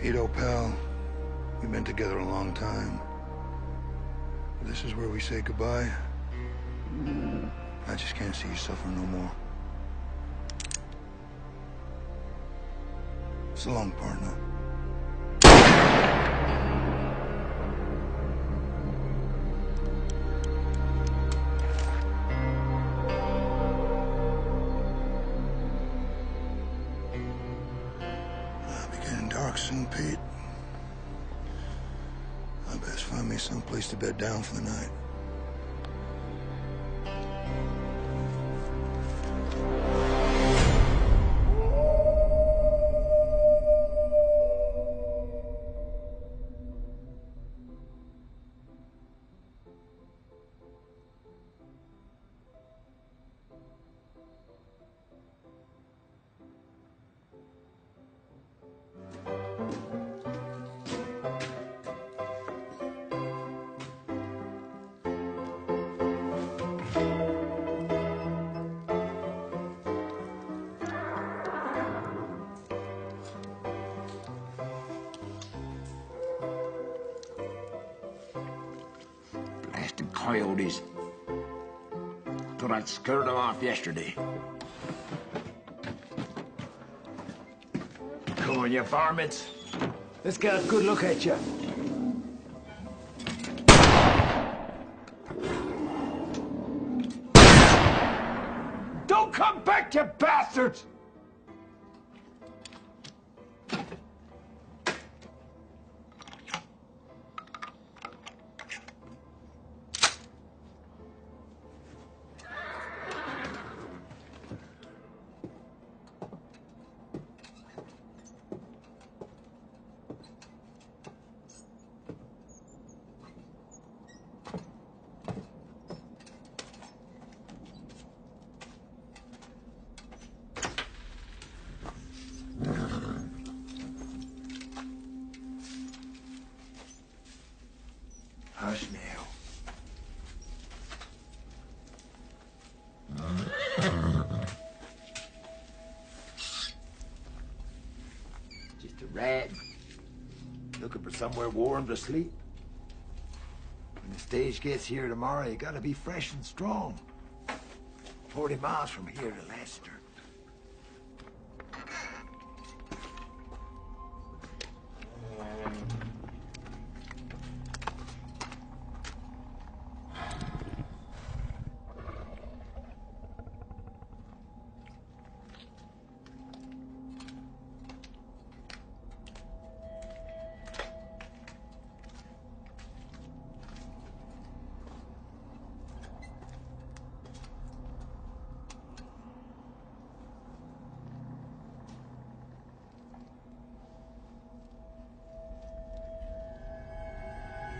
Pete, pal, we've been together a long time. This is where we say goodbye. I just can't see you suffer no more. So long, partner. I'll be getting dark soon, Pete. I best find me some place to bed down for the night. Blasted coyotes. Thought I'd scared them off yesterday. Come on, you varmints. Let's get a good look at you. Don't come back, you bastards! Hush now. Just a rat. Looking for somewhere warm to sleep. When the stage gets here tomorrow, you gotta be fresh and strong. 40 miles from here to Leicester.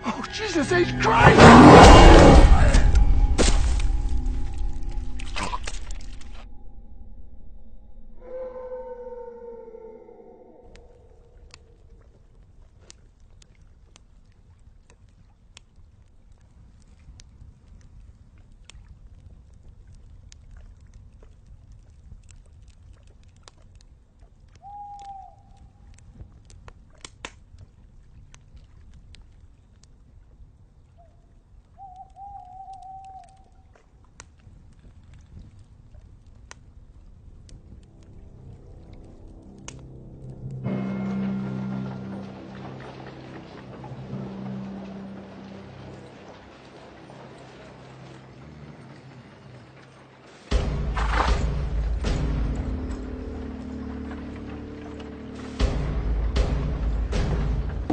Oh, Jesus H. Christ!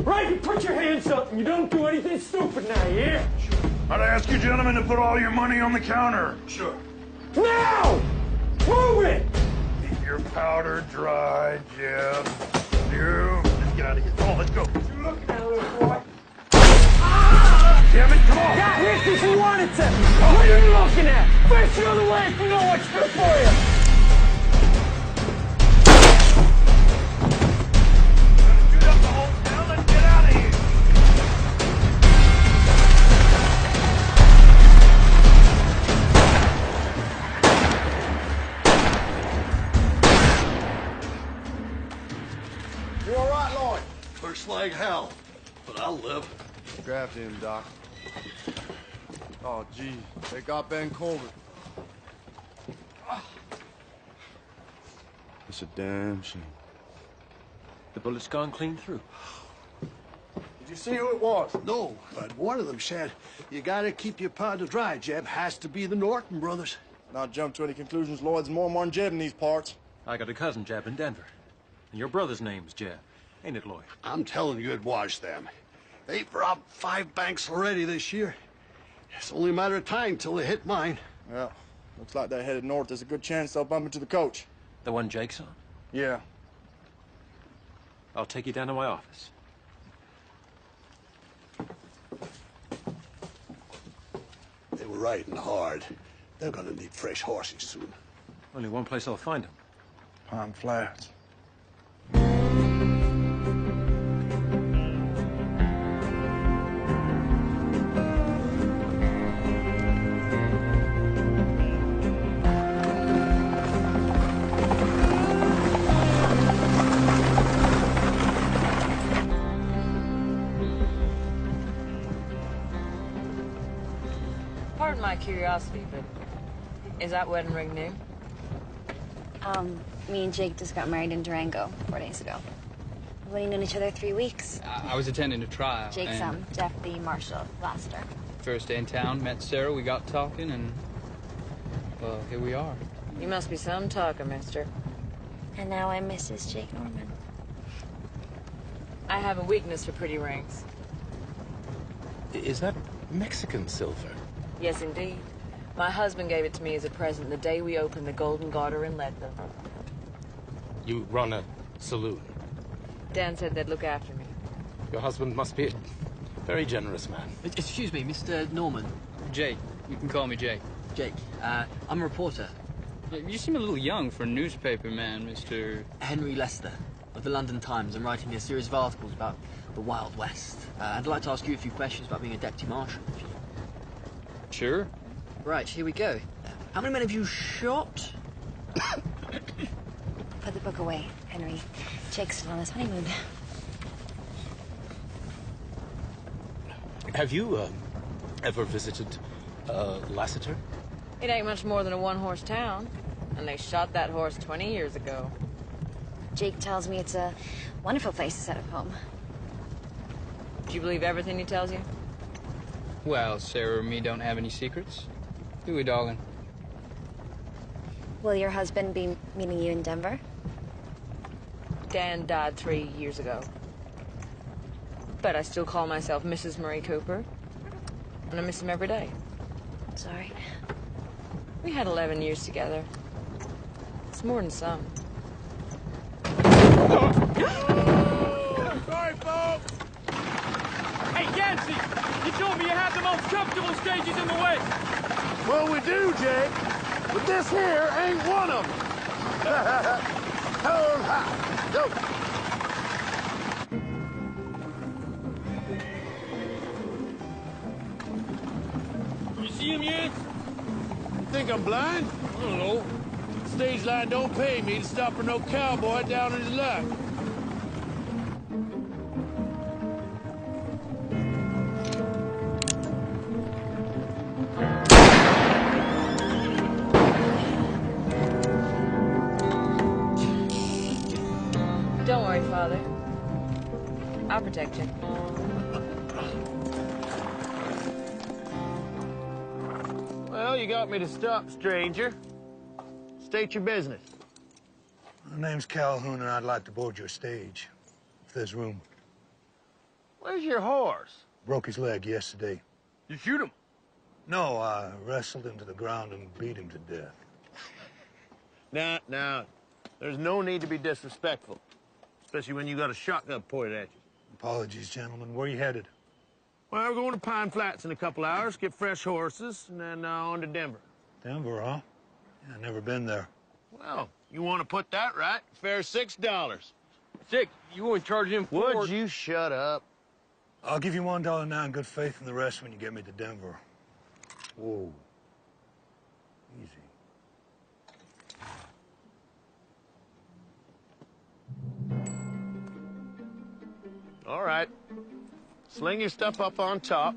Right, you put your hands up and you don't do anything stupid now, yeah? Sure. I'd ask you gentlemen to put all your money on the counter. Sure. Now! Move it! Keep your powder dry, Jeb. You. Let's get out of here. Come on, let's go. You looking at, little boy? Damn it, come on! Got hit if you wanted to! What are you looking at? Face the other way if you know what's good for you! Shoot up the whole town and get out of here! You all right, Lloyd? I'll live. Grab him, Doc. Oh, gee, they got Ben Colbert. It's a damn shame. The bullet's gone clean through. Did you see who it was? No, but one of them said, you gotta keep your powder dry, Jeb. Has to be the Norton brothers. Not jump to any conclusions. Lloyd's more than Jeb in these parts. I got a cousin, Jeb, in Denver. And your brother's name's Jeb. Ain't it, Lloyd? I'm telling you, it was them. They've robbed 5 banks already this year. It's only a matter of time till they hit mine. Well, looks like they're headed north. There's a good chance they'll bump into the coach. The one Jake's on? Yeah. I'll take you down to my office. They were riding hard. They're gonna need fresh horses soon. Only one place I'll find them. Pine Flats. Pardon my curiosity, but is that wedding ring new? Me and Jake just got married in Durango 4 days ago. We've only known each other 3 weeks. I was attending a trial. Jake's Jeff the Marshal Laster. First day in town, met Sarah, we got talking, and well, here we are. You must be some talker, mister. And now I'm Mrs. Jake Norman. I have a weakness for pretty rings. Is that Mexican silver? Yes, indeed. My husband gave it to me as a present the day we opened the Golden Garter in Leadville. You run a saloon. Dan said they'd look after me. Your husband must be a very generous man. Excuse me, Mr. Norman. Jake, you can call me Jake. Jake, I'm a reporter. You seem a little young for a newspaper man, Mr. Henry Lester of the London Times. I'm writing a series of articles about the Wild West. I'd like to ask you a few questions about being a deputy marshal. Sure. Right, here we go. How many men have you shot? Put the book away, Henry. Jake's still on his honeymoon. Have you ever visited Lassiter? It ain't much more than a one-horse town, and they shot that horse 20 years ago. Jake tells me it's a wonderful place to set up home. Do you believe everything he tells you? Well, Sarah and me don't have any secrets. Do we, darling? Will your husband be meeting you in Denver? Dan died 3 years ago. But I still call myself Mrs. Murray Cooper, and I miss him every day. Sorry. We had 11 years together. It's more than some. Sorry, folks! Hey, Yancey! You told me you had the most comfortable stages in the West! Well, we do, Jake. But this here ain't one of them. Go. You see him yet? You think I'm blind? I don't know. Stage line don't pay me to stop for no cowboy down in his luck. Don't worry, Father. I'll protect you. Well, you got me to stop, stranger. State your business. My name's Calhoun, and I'd like to board your stage, if there's room. Where's your horse? Broke his leg yesterday. You shoot him? No, I wrestled him to the ground and beat him to death. Now, there's no need to be disrespectful, especially when you got a shotgun pointed at you. Apologies, gentlemen. Where are you headed? Well, we're going to Pine Flats in a couple hours, get fresh horses, and then on to Denver. Denver, huh? Yeah, never been there. Well, you want to put that right? Fair $6. Dick, you won't charge him for... Would you shut up? I'll give you $1 now in good faith and the rest when you get me to Denver. Whoa. Easy. All right. Sling your stuff up on top.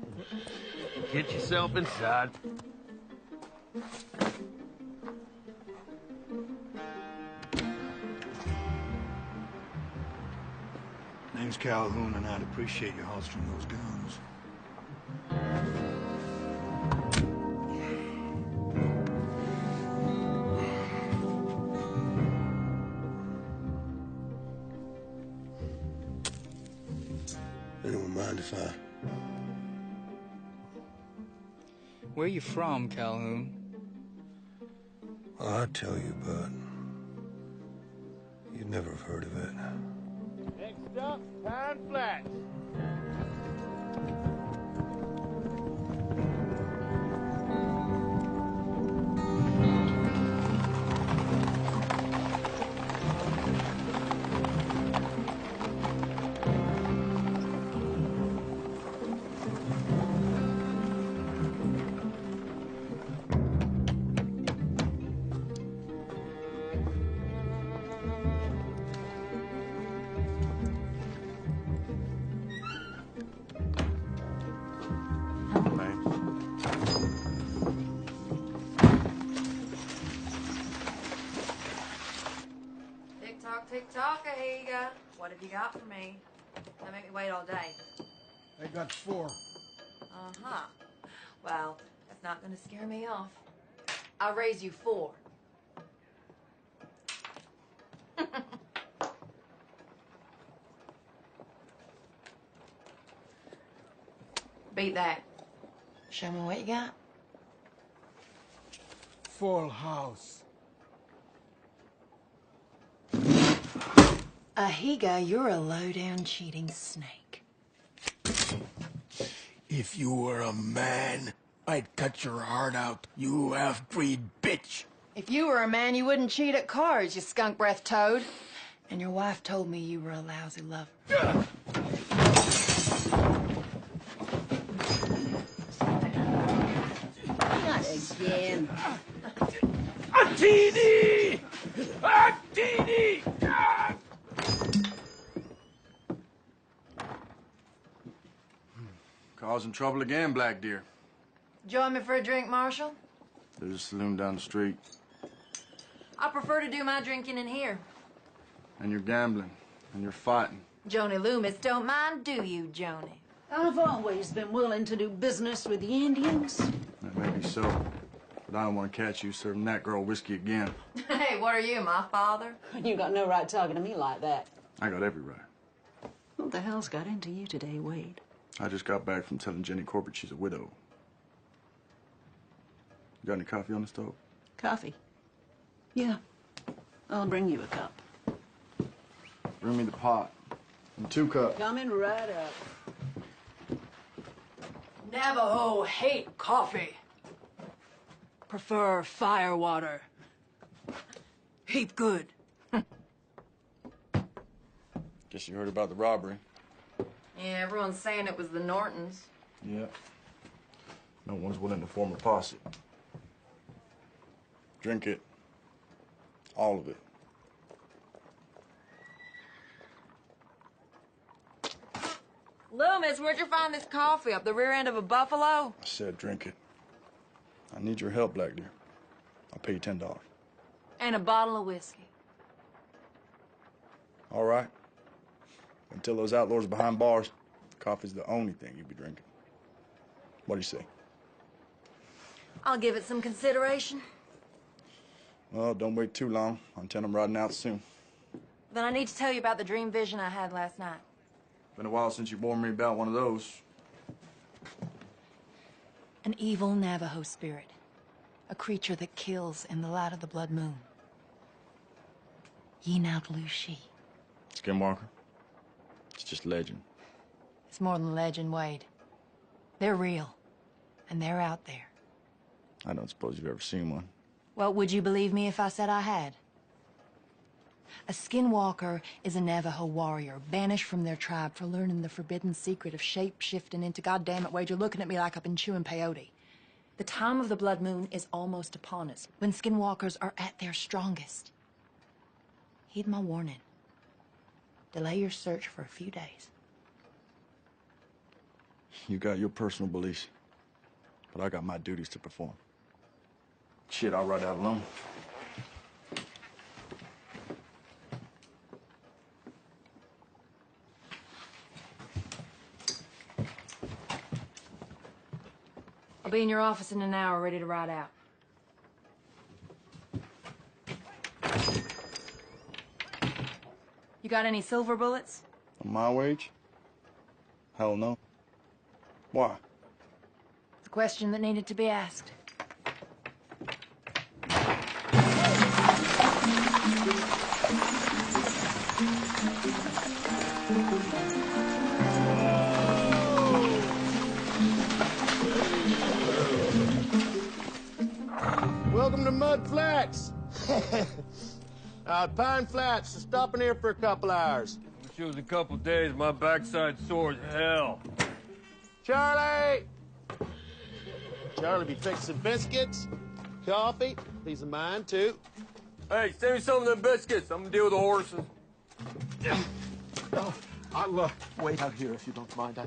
Get yourself inside. Name's Calhoun, and I'd appreciate you holstering those guns. Anyone mind if I... Where you from, Calhoun? Well, I'd tell you, but you'd never have heard of it. Next up, Pine Flats. Tick-tock, Ahiga. What have you got for me? Don't make me wait all day. I got 4. Uh-huh. Well, that's not gonna scare me off. I'll raise you 4. Beat that. Show me what you got. Full house. Ahiga, you're a low-down cheating snake. If you were a man, I'd cut your heart out, you half-breed bitch. If you were a man, you wouldn't cheat at cards, you skunk-breath toad. And your wife told me you were a lousy lover. Not again. Attini! Attini! Causing trouble again, Black Deer. Join me for a drink, Marshal? There's a saloon down the street. I prefer to do my drinking in here. And you're gambling. And you're fighting. Joni Loomis don't mind, do you, Joni? I've always been willing to do business with the Indians. That may be so. But I don't want to catch you serving that girl whiskey again. Hey, what are you, my father? You got no right talking to me like that. I got every right. What the hell's got into you today, Wade? I just got back from telling Jenny Corbett she's a widow. You got any coffee on the stove? Coffee? Yeah. I'll bring you a cup. Bring me the pot. And 2 cups. Coming right up. Navajo hate coffee. Prefer fire water. Heap good. Guess you heard about the robbery. Yeah, everyone's saying it was the Nortons. Yeah. No one's willing to form a posse. Drink it. All of it. Loomis, where'd you find this coffee? Up the rear end of a buffalo? I said drink it. I need your help, Black Deer. I'll pay you $10. And a bottle of whiskey. All right. Until those outlaws are behind bars, coffee's the only thing you'll be drinking. What do you say? I'll give it some consideration. Well, don't wait too long. I intend I'm riding out soon. Then I need to tell you about the dream vision I had last night. Been a while since you warned me about one of those. An evil Navajo spirit. A creature that kills in the light of the blood moon. Yinatlushi. Skinwalker? It's just legend. It's more than legend, Wade. They're real. And they're out there. I don't suppose you've ever seen one. Well, would you believe me if I said I had? A skinwalker is a Navajo warrior, banished from their tribe for learning the forbidden secret of shape-shifting into, goddamn it, Wade, you're looking at me like I've been chewing peyote. The time of the blood moon is almost upon us, when skinwalkers are at their strongest. Heed my warning. Delay your search for a few days. You got your personal beliefs, but I got my duties to perform. Shit, I'll ride out alone. I'll be in your office in an hour, ready to ride out. You got any silver bullets? On my wage? Hell no. Why? It's a question that needed to be asked. Welcome to Mud Flats. Pine Flats, stopping here for a couple hours. Wish it was a couple days. My backside sore as hell. Charlie! Charlie be fixing biscuits, coffee, piece of mine, too. Hey, save me some of them biscuits. I'm gonna deal with the horses. Oh, I'll wait out here if you don't mind.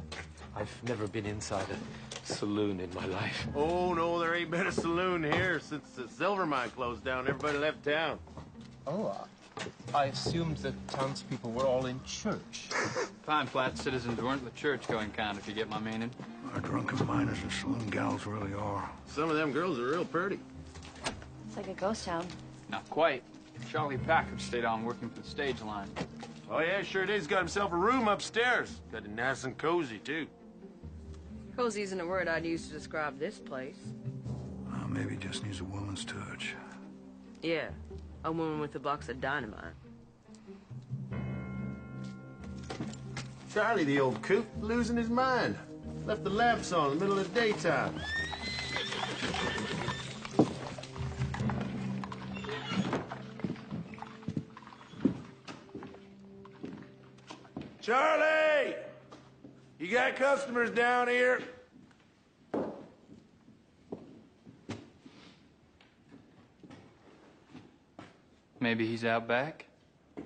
I've never been inside a saloon in my life. Oh, no, there ain't been a saloon here since the silver mine closed down. Everybody left town. Oh, I assumed that townspeople were all in church. Pine Flat citizens weren't the church-going kind, if you get my meaning. Our drunken miners and saloon gals really are. Some of them girls are real pretty. It's like a ghost town. Not quite. Charlie Packard stayed on working for the stage line. Oh, yeah, sure did. He's got himself a room upstairs. Got it nice and cozy, too. Cozy isn't a word I'd use to describe this place. Maybe just needs a woman's touch. Yeah, a woman with a box of dynamite. Charlie, the old coot, losing his mind. Left the lamps on in the middle of the daytime. Charlie! You got customers down here? Maybe he's out back?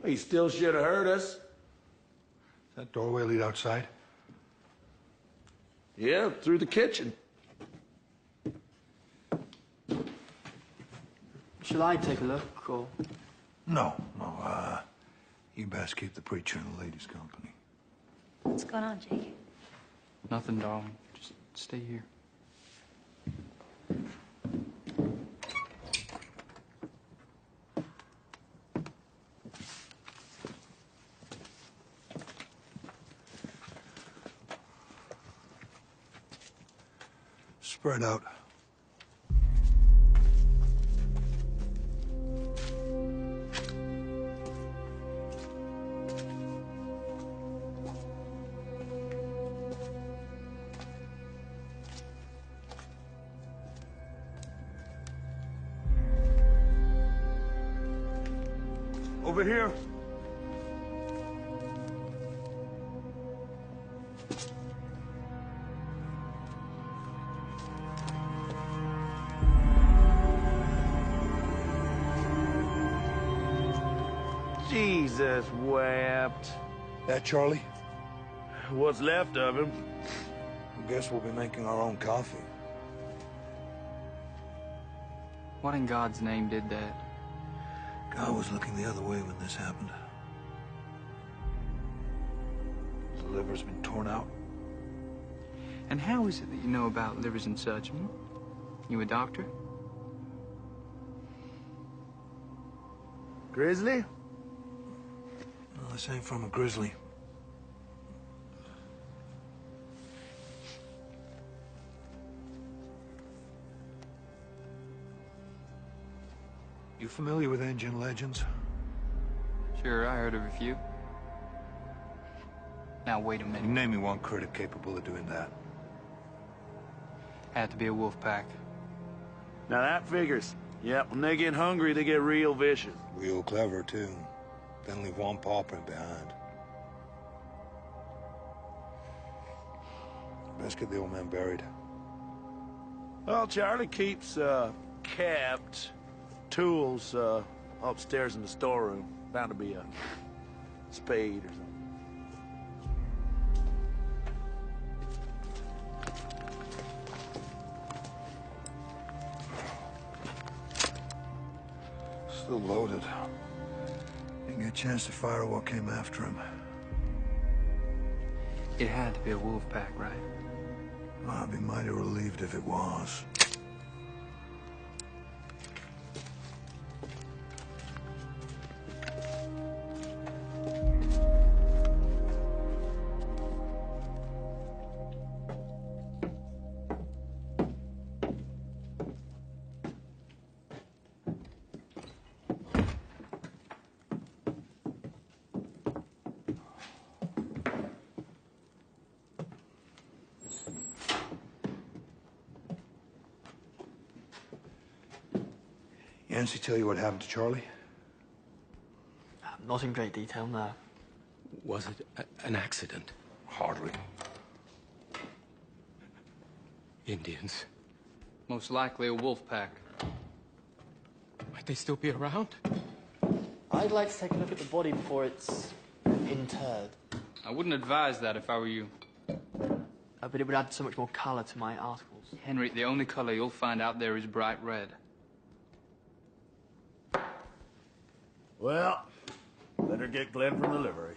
He still should have heard us. That doorway lead outside? Yeah, through the kitchen. Shall I take a look, or...? No. You best keep the preacher in the ladies' company. What's going on, Jake? Nothing, darling. Just stay here. Spread out. Over here. Jesus wept. That Charlie? What's left of him. I guess we'll be making our own coffee. What in God's name did that? God was looking the other way when this happened. The liver's been torn out. And how is it that you know about livers and such? Hmm? You a doctor? Grizzly? Well, this ain't from a grizzly. You familiar with Indian legends? Sure, I heard of a few. Now, wait a minute. Name me one critic capable of doing that. Had to be a wolf pack. Now that figures. Yep, when they get hungry, they get real vicious. Real clever, too. Then leave one paw print behind. Best get the old man buried. Well, Charlie keeps, kept tools, upstairs in the storeroom. Bound to be a spade or something. Still loaded. Didn't get a chance to fire what came after him. It had to be a wolf pack, right? I'd be mighty relieved if it was. Yancey tell you what happened to Charlie? Not in great detail, no. Was it an accident? Hardly. Indians? Most likely a wolf pack. Might they still be around? I'd like to take a look at the body before it's interred. I wouldn't advise that if I were you. But it would add so much more colour to my articles. Henry, the only color you'll find out there is bright red. Well, better get Glenn from the livery.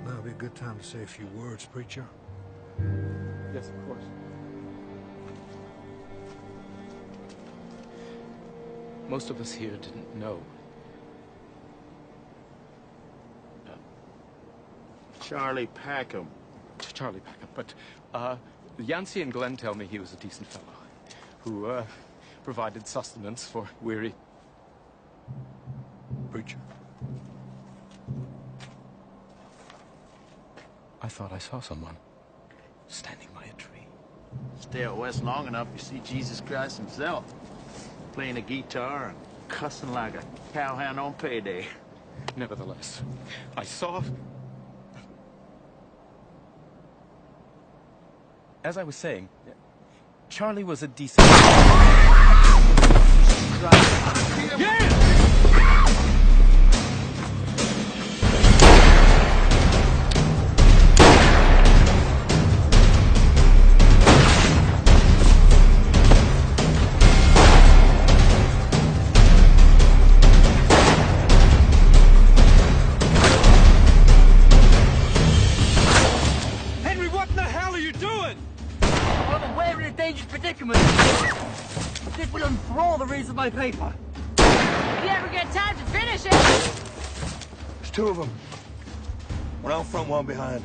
That'll be a good time to say a few words, preacher. Yes, of course. Most of us here didn't know. Charlie Packham. Charlie Packham, but Yancey and Glenn tell me he was a decent fellow who provided sustenance for weary preacher. I thought I saw someone standing by a tree. Stay out west long enough, you see Jesus Christ himself. Playing a guitar and cussing like a cowhand on payday. Nevertheless, I saw... As I was saying, Charlie was a decent... Yeah! This will enthrall the readers of my paper. If you ever get time to finish it. There's two of them. One out front, one behind.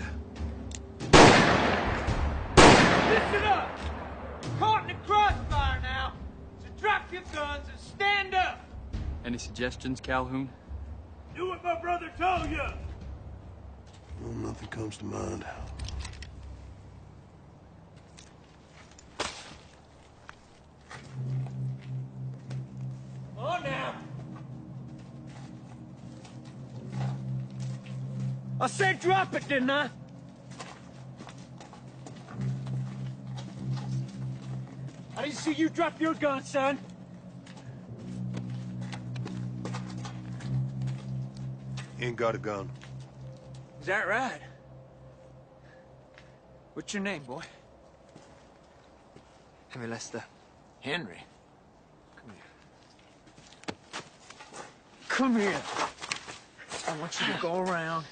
Listen up! Caught in the crossfire now. So drop your guns and stand up. Any suggestions, Calhoun? Do what my brother told you. Well, nothing comes to mind. On now. I said drop it, didn't I? I didn't see you drop your gun, son. Ain't got a gun. Is that right? What's your name, boy? Henry Lester. Henry. Come here. I want you to go around,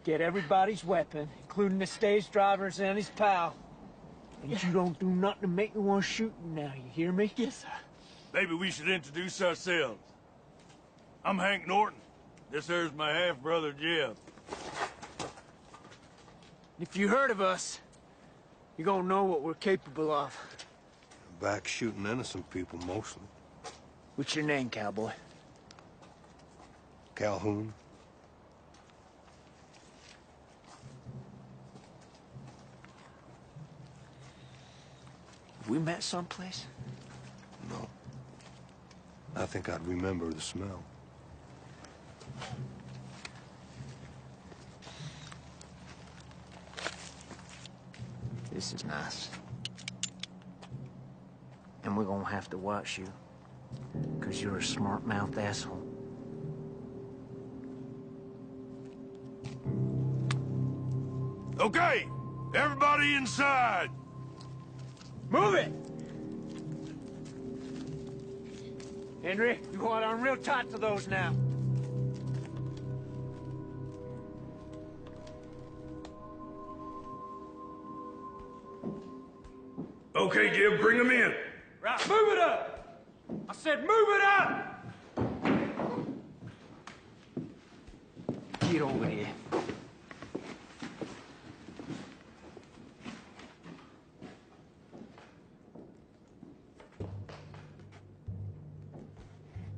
get everybody's weapon, including the stage driver's and his pal. And you don't do nothing to make me want to shoot you now, you hear me? Yes, sir. Maybe we should introduce ourselves. I'm Hank Norton. This here's my half-brother, Jeff. If you heard of us, you're gonna know what we're capable of. Back shooting innocent people, mostly. What's your name, cowboy? Calhoun. Have we met someplace? No. I think I'd remember the smell. This is nice. And we're gonna have to watch you Because you're a smart-mouthed asshole. Okay, everybody inside. Move it! Henry, you hold on real tight to those now. Okay, Jim, bring them in. Right, move it up! I said move it up! Get over here.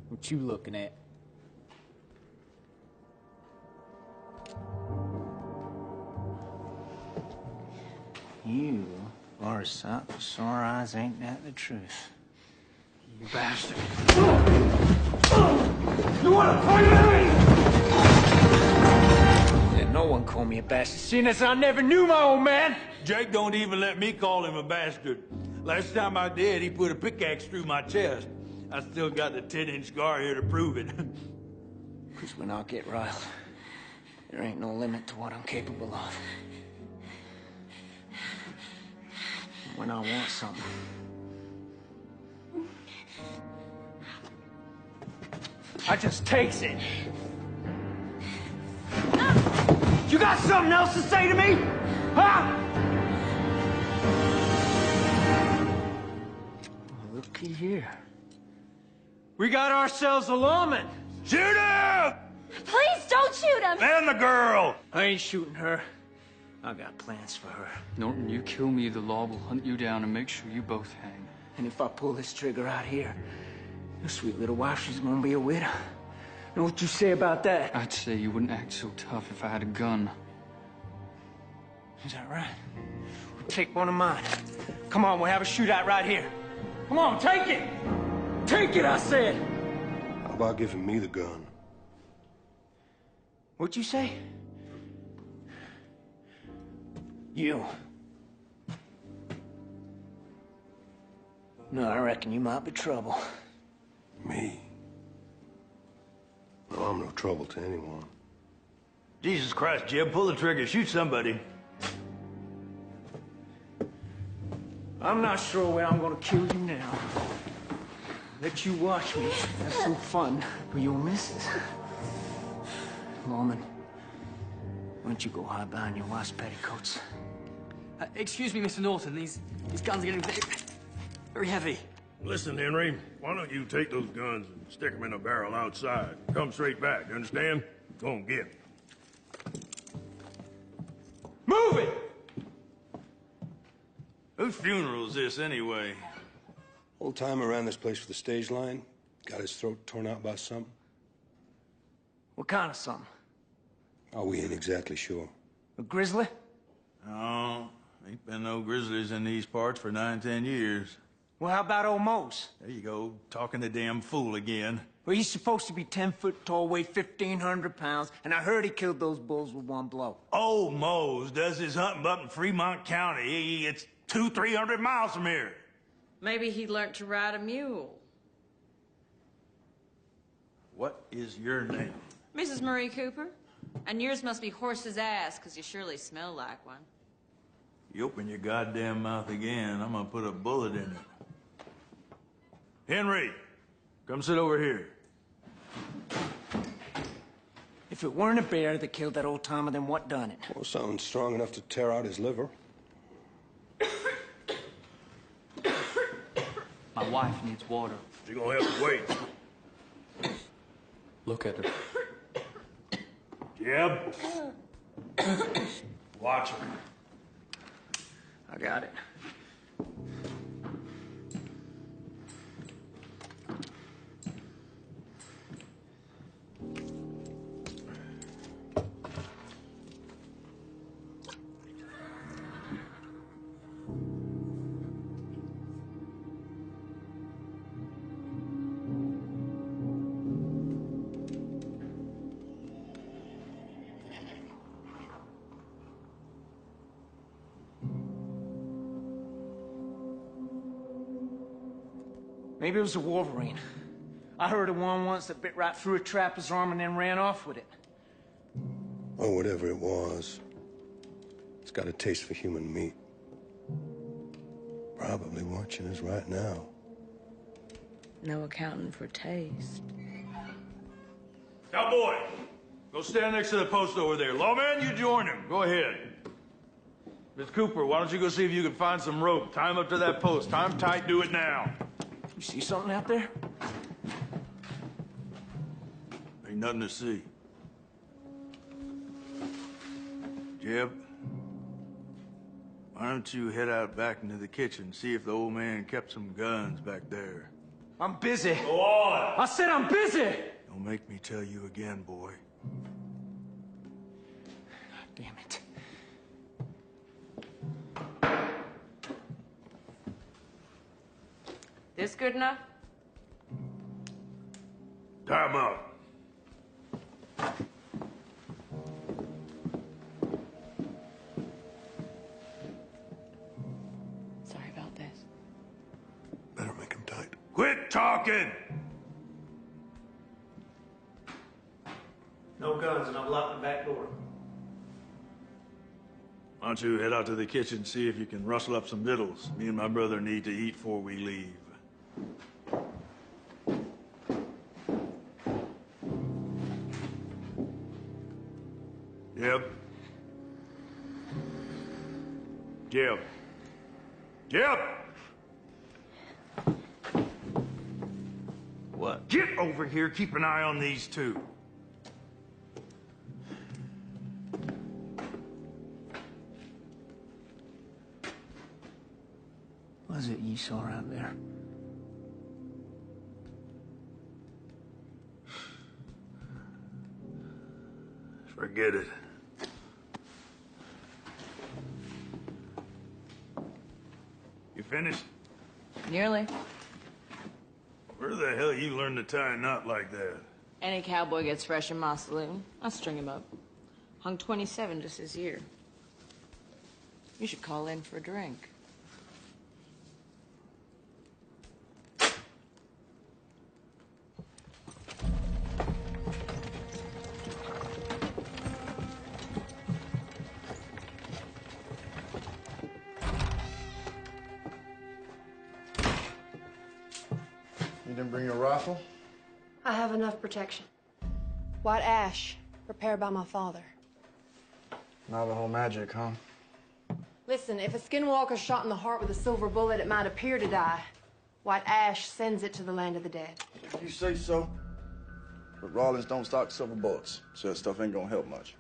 What you looking at? You are a sight for sore eyes, ain't that the truth? You bastard. You wanna fight me? Yeah, no one call me a bastard, seeing as I never knew my old man. Jake don't even let me call him a bastard. Last time I did, he put a pickaxe through my chest. I still got the 10-inch scar here to prove it. Because when I get riled, there ain't no limit to what I'm capable of. When I want something, I just takes it. You got something else to say to me? Huh? Looky here. We got ourselves a lawman. Shoot him! Please don't shoot him! And the girl! I ain't shooting her. I got plans for her. Norton, you kill me, the law will hunt you down and make sure you both hang. And if I pull this trigger out here, your sweet little wife, she's gonna be a widow. Know what you say about that? I'd say you wouldn't act so tough if I had a gun. Is that right? Well, take one of mine. Come on, we'll have a shootout right here. Come on, take it! Take it, I said! How about giving me the gun? What'd you say? You. No, I reckon you might be trouble. Me? No, I'm no trouble to anyone. Jesus Christ, Jim, pull the trigger, shoot somebody. I'm not sure where I'm gonna kill you now. Let you watch me have some fun for your missus. Lawman, why don't you go hide behind your wife's petticoats? Excuse me, Mr. Norton. These guns are getting very heavy. Listen, Henry, why don't you take those guns and stick them in a barrel outside? Come straight back, you understand? Go and get 'em. Move it! Whose funeral is this, anyway? Old timer ran this place for the stage line. Got his throat torn out by something. What kind of something? Oh, we ain't exactly sure. A grizzly? No, ain't been no grizzlies in these parts for 9-10 years. Well, how about old Mose? There you go, talking the damn fool again. Well, he's supposed to be 10 foot tall, weigh 1,500 pounds, and I heard he killed those bulls with one blow. Old Mose does his hunting up in Fremont County. It's 200-300 miles from here. Maybe he learned to ride a mule. What is your name? Mrs. Marie Cooper? And yours must be horse's ass, because you surely smell like one. You open your goddamn mouth again, I'm gonna put a bullet in it. Henry, come sit over here. If it weren't a bear that killed that old timer, then what done it? Well, something strong enough to tear out his liver. My wife needs water. You're gonna have to wait. Look at her. Jeb. Watch her. I got it. Maybe it was a wolverine. I heard of one once that bit right through a trapper's arm and then ran off with it. Or whatever it was. It's got a taste for human meat. Probably watching us right now. No accounting for taste. Cowboy, go stand next to the post over there. Lawman, you join him. Go ahead. Miss Cooper, why don't you go see if you can find some rope? Tie him up to that post. Tie him tight, do it now. You see something out there? Ain't nothing to see. Jeb, why don't you head out back into the kitchen, see if the old man kept some guns back there. I'm busy. Go on! I said I'm busy! Don't make me tell you again, boy. God damn it. This good enough? Tie him up. Sorry about this. Better make him tight. Quit talking! No guns, and I've locked the back door. Why don't you head out to the kitchen, see if you can rustle up some victuals. Me and my brother need to eat before we leave. Jeb. Jeb. Jeb! What? Get over here, keep an eye on these two. What is it you saw out there? Forget it. You finished? Nearly. Where the hell you learn to tie a knot like that? Any cowboy gets fresh in my saloon. I string him up. Hung 27 just this year. You should call in for a drink. You didn't bring your rifle? I have enough protection. White ash, prepared by my father. Navajo magic, huh? Listen, if a skinwalker's shot in the heart with a silver bullet, it might appear to die. White ash sends it to the land of the dead. If you say so. But Rawlins don't stock silver bullets, so that stuff ain't gonna help much.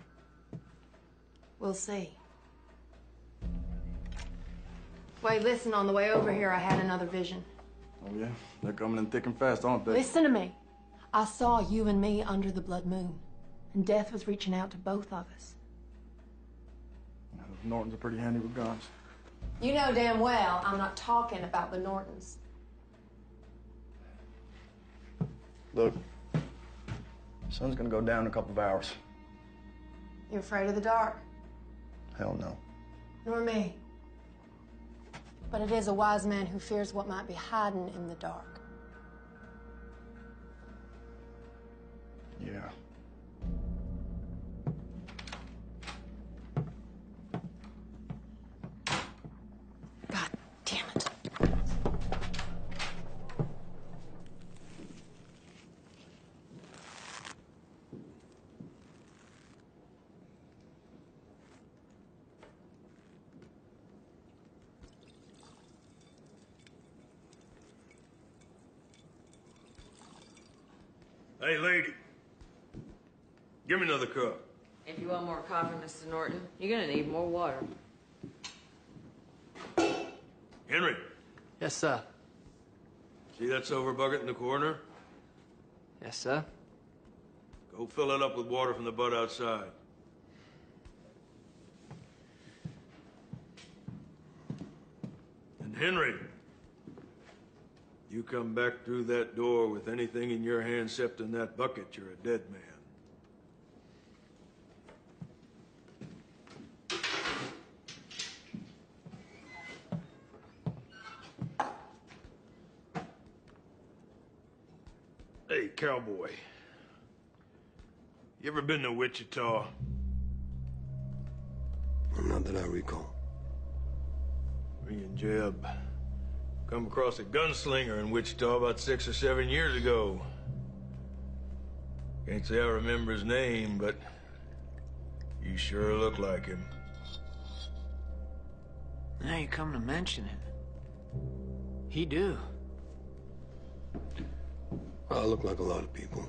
We'll see. Wait, listen, on the way over here, I had another vision. Oh, yeah? They're coming in thick and fast, aren't they? Listen to me. I saw you and me under the blood moon, and death was reaching out to both of us. Nortons are pretty handy with guns. You know damn well I'm not talking about the Nortons. Look, sun's gonna go down in a couple of hours. You afraid of the dark? Hell no. Nor me. But it is a wise man who fears what might be hiding in the dark. Yeah. God damn it. Hey, lady. Give me another cup. If you want more coffee, Mr. Norton, you're gonna need more water. Henry. Yes, sir. See that silver bucket in the corner? Yes, sir. Go fill it up with water from the butt outside. And Henry, you come back through that door with anything in your hand except in that bucket, you're a dead man. Hey, cowboy. You ever been to Wichita? Not that I recall. Me and Jeb come across a gunslinger in Wichita about 6 or 7 years ago. Can't say I remember his name, but you sure look like him. Now you come to mention it. He do. I look like a lot of people.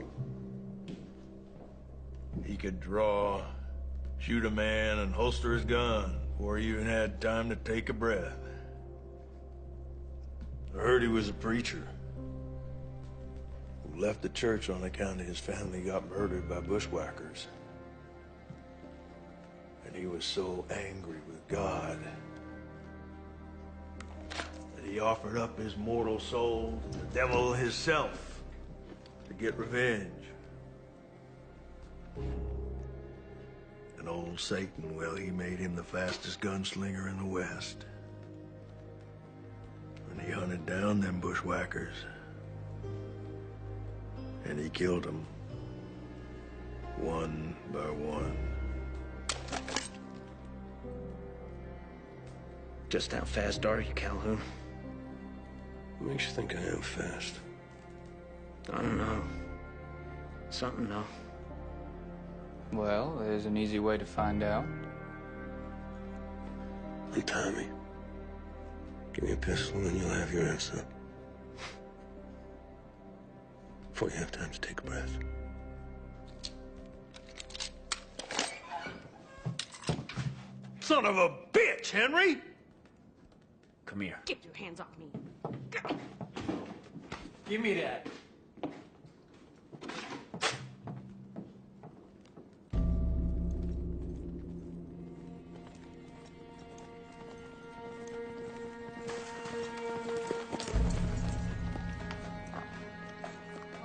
He could draw, shoot a man, and holster his gun before he even had time to take a breath. I heard he was a preacher who left the church on account of his family got murdered by bushwhackers. And he was so angry with God that he offered up his mortal soul to the devil himself to get revenge. And old Satan, well, he made him the fastest gunslinger in the West. And he hunted down them bushwhackers. And he killed them, one by one. Just how fast are you, Calhoun? What makes you think I am fast? I don't know. Something, though. Well, there's an easy way to find out. Untie me. Give me a pistol and you'll have your answer. Before you have time to take a breath. Son of a bitch, Henry! Come here. Get your hands off me. Give me that.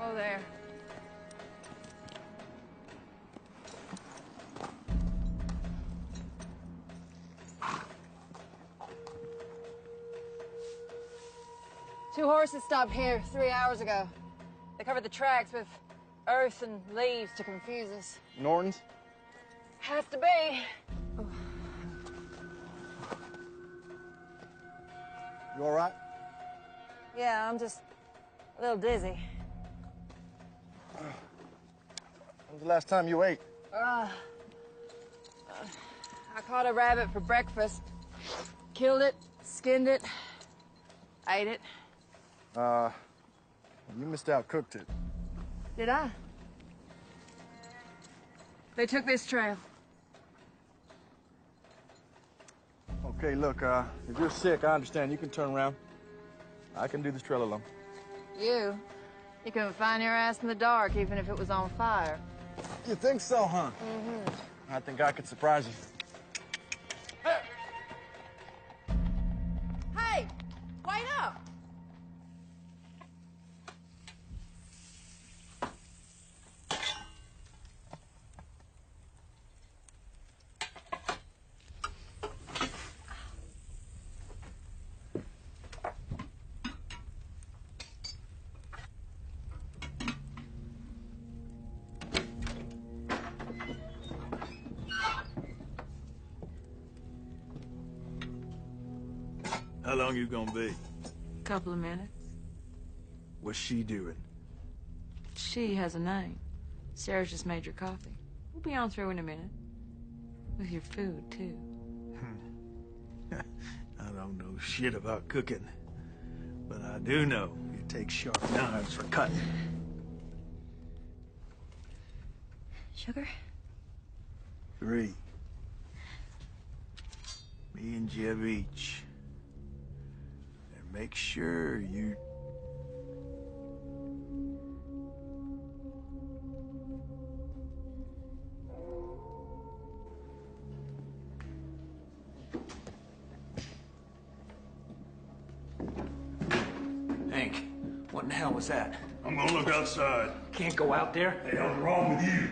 Oh, there. Two horses stopped here 3 hours ago. They covered the tracks with earth and leaves to confuse us. Norton's? Has to be. You all right? Yeah, I'm just a little dizzy. When's the last time you ate? I caught a rabbit for breakfast. Killed it, skinned it, ate it. You missed out, cooked it. Did I? They took this trail. Okay, look, if you're sick, I understand. You can turn around. I can do this trail alone. You couldn't find your ass in the dark, even if it was on fire. You think so, huh? Mm-hmm. I think I could surprise you. Hey, wait up! How long you gonna be? Couple of minutes. What's she doing? She has a name. Sarah's just made your coffee. We'll be on through in a minute. With your food, too. I don't know shit about cooking, but I do know it takes sharp knives for cutting. Sugar? 3. Me and Jeb each. And make sure you... Hank, what in the hell was that? I'm gonna look outside. Can't go out there. The hell's wrong with you?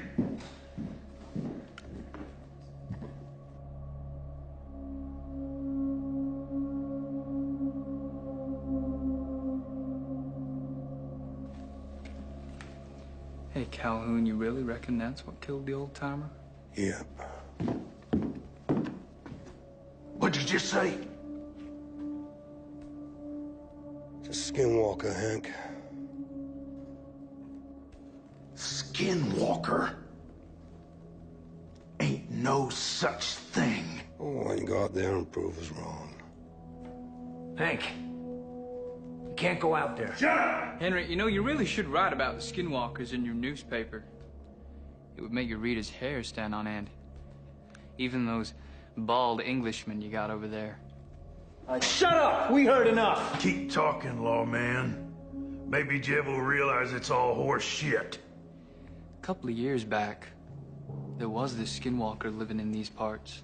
Hey, Calhoun, you really reckon that's what killed the old-timer? Yeah. What'd you just say? It's a skinwalker, Hank. Skinwalker? Ain't no such thing. Oh, why don't you go out there and prove us wrong? Hank, you can't go out there. Shut up! Henry, you know, you really should write about the skinwalkers in your newspaper. It would make your readers' hair stand on end. Even those bald Englishmen you got over there. Shut up! We heard enough! Keep talking, lawman. Maybe Jeb will realize it's all horse shit. A couple of years back, there was this skinwalker living in these parts.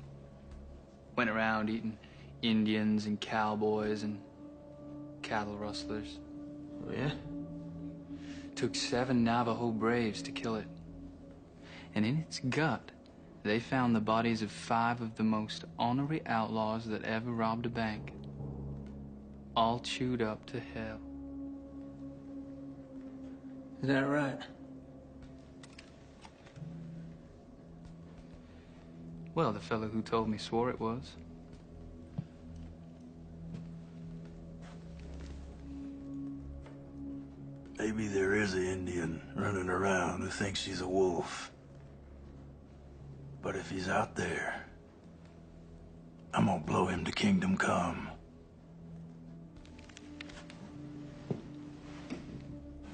Went around eating Indians and cowboys and cattle rustlers. Oh, yeah? Took 7 Navajo braves to kill it. And in its gut, they found the bodies of 5 of the most ornery outlaws that ever robbed a bank. All chewed up to hell. Is that right? Well, the fellow who told me swore it was. Maybe there is an Indian running around who thinks he's a wolf. But if he's out there, I'm gonna blow him to kingdom come.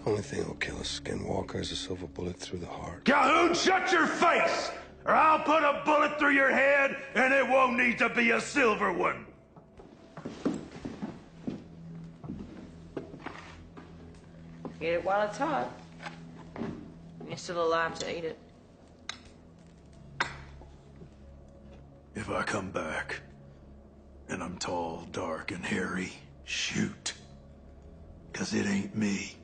Only thing that'll kill a skinwalker is a silver bullet through the heart. Calhoun, shut your face! Or I'll put a bullet through your head, and it won't need to be a silver one. Eat it while it's hot. You're still alive to eat it. If I come back, and I'm tall, dark, and hairy, shoot. 'Cause it ain't me.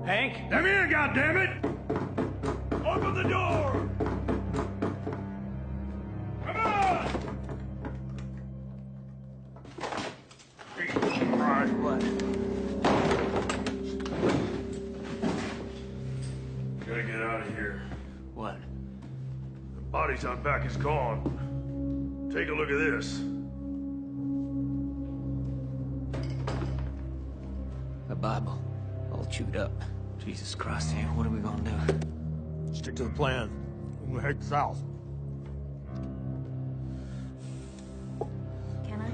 Hank? Come here, goddammit! Open the door! Come on! All right, what? Gotta get out of here. What? The body's on back is gone. Take a look at this. A Bible. All chewed up. Jesus Christ, Hank, what are we gonna do? Stick to the plan. We're gonna head south. Can I?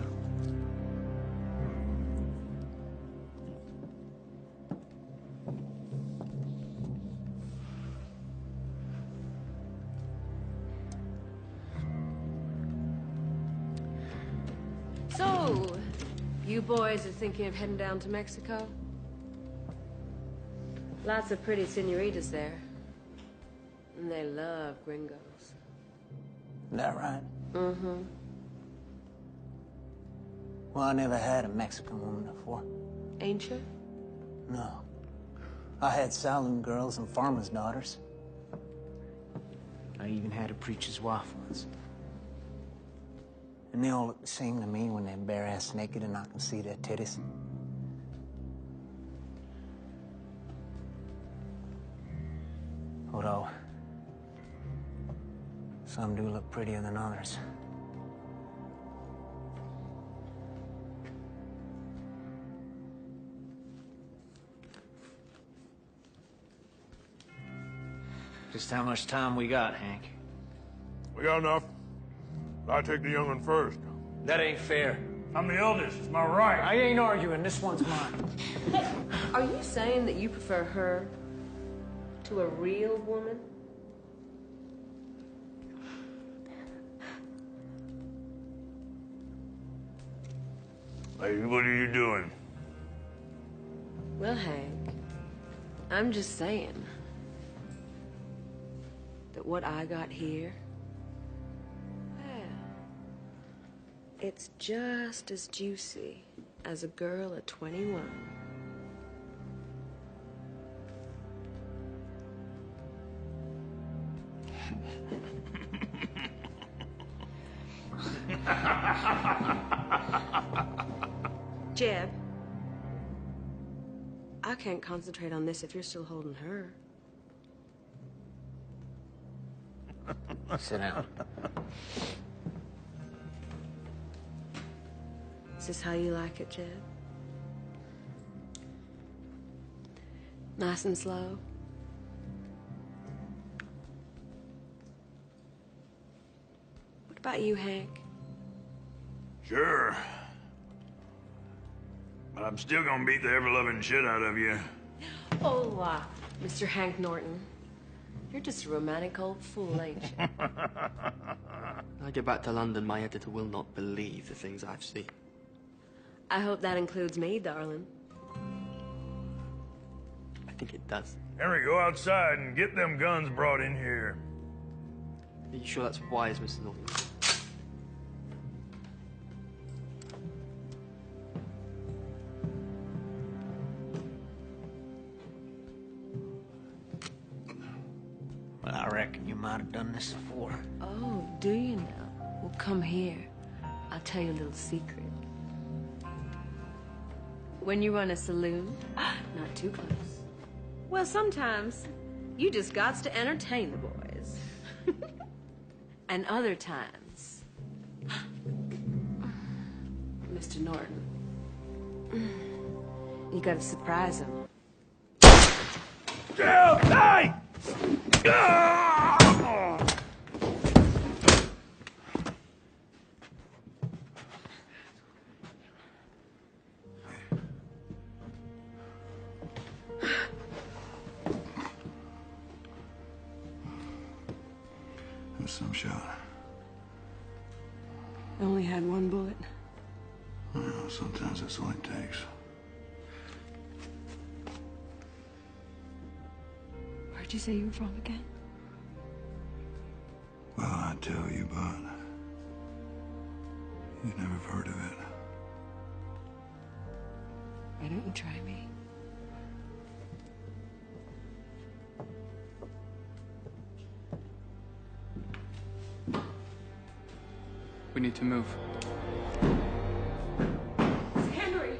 So, you boys are thinking of heading down to Mexico? Lots of pretty senoritas there. And they love gringos. Is that right? Mm-hmm. Well, I never had a Mexican woman before. Ain't you? No. I had saloon girls and farmers' daughters. I even had a preacher's wife once. And they all look the same to me when they're bare-ass naked and I can see their titties. Although, some do look prettier than others. Just how much time we got, Hank? We got enough. I take the young one first. That ain't fair. I'm the eldest. It's my right. I ain't arguing. This one's mine. Are you saying that you prefer her to a real woman? Hey, what are you doing? Well, Hank, I'm just saying that what I got here, well, it's just as juicy as a girl at 21. Jeb, I can't concentrate on this if you're still holding her. Sit down. Is this how you like it, Jeb? Nice and slow? What about you, Hank? Sure. But I'm still gonna beat the ever-loving shit out of you. Oh, Mr. Hank Norton. You're just a romantic old fool, ain't you? When I get back to London, my editor will not believe the things I've seen. I hope that includes me, darling. I think it does. Henry, go outside and get them guns brought in here. Are you sure that's wise, Mr. Norton? Well, I reckon you might have done this before. Oh, do you now? Well, come here. I'll tell you a little secret. When you run a saloon, not too close. Well, sometimes you just gots to entertain the boys. And other times, Mr. Norton, you gotta surprise him. Hey! It was some shot. I only had one bullet. Well, sometimes that's all it takes. Where'd you say you were from again? Well, I tell you, but you never have heard of it. Why don't you try me? We need to move. Henry!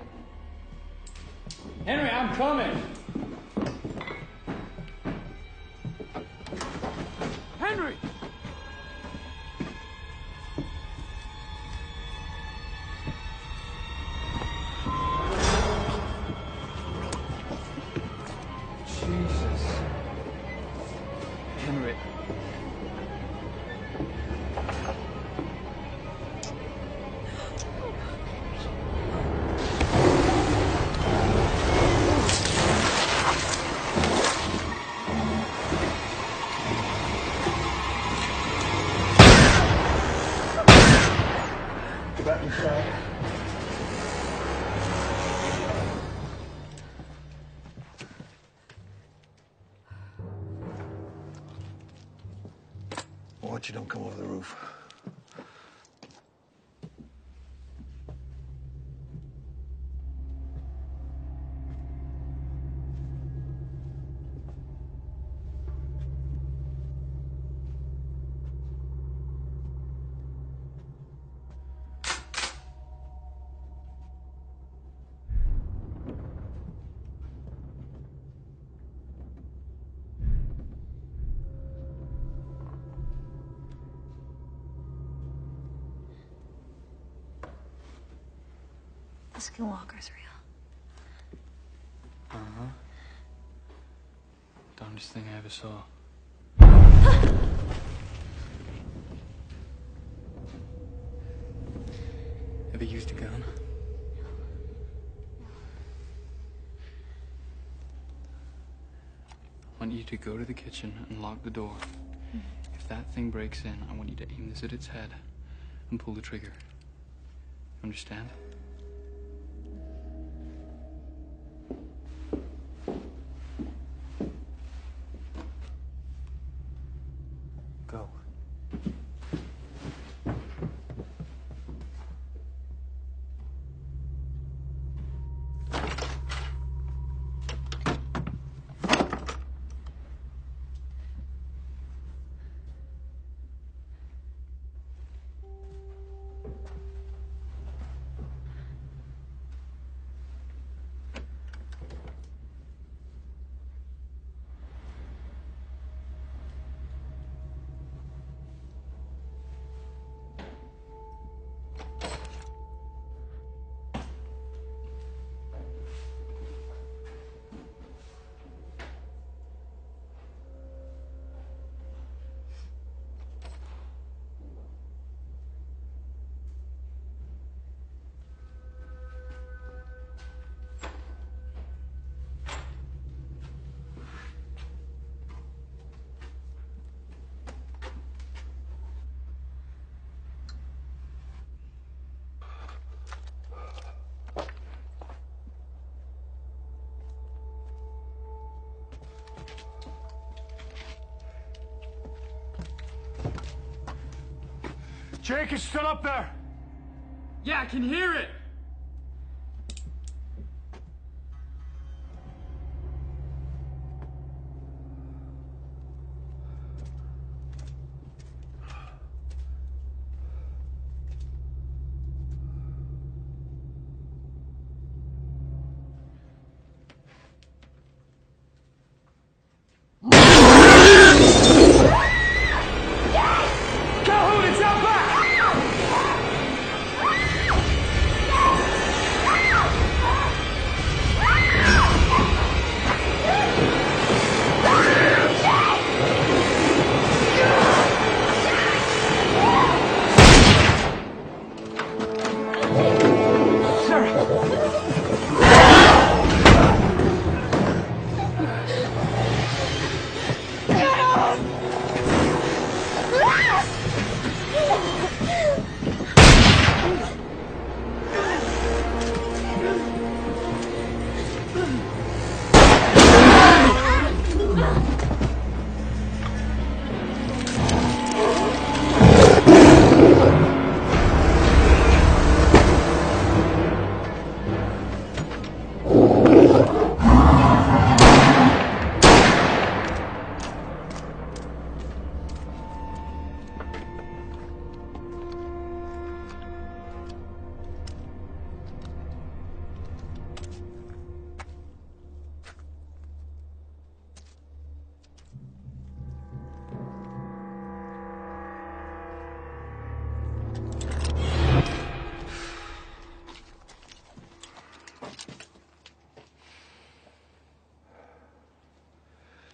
Henry, I'm coming! Henry! Jesus. Henry. Watch you don't come over the roof. The Skinwalker's real. Uh-huh. Darndest thing I ever saw. Ever used a gun? I want you to go to the kitchen and lock the door. If that thing breaks in, I want you to aim this at its head and pull the trigger. Understand? Go. Jake is still up there! Yeah, I can hear it!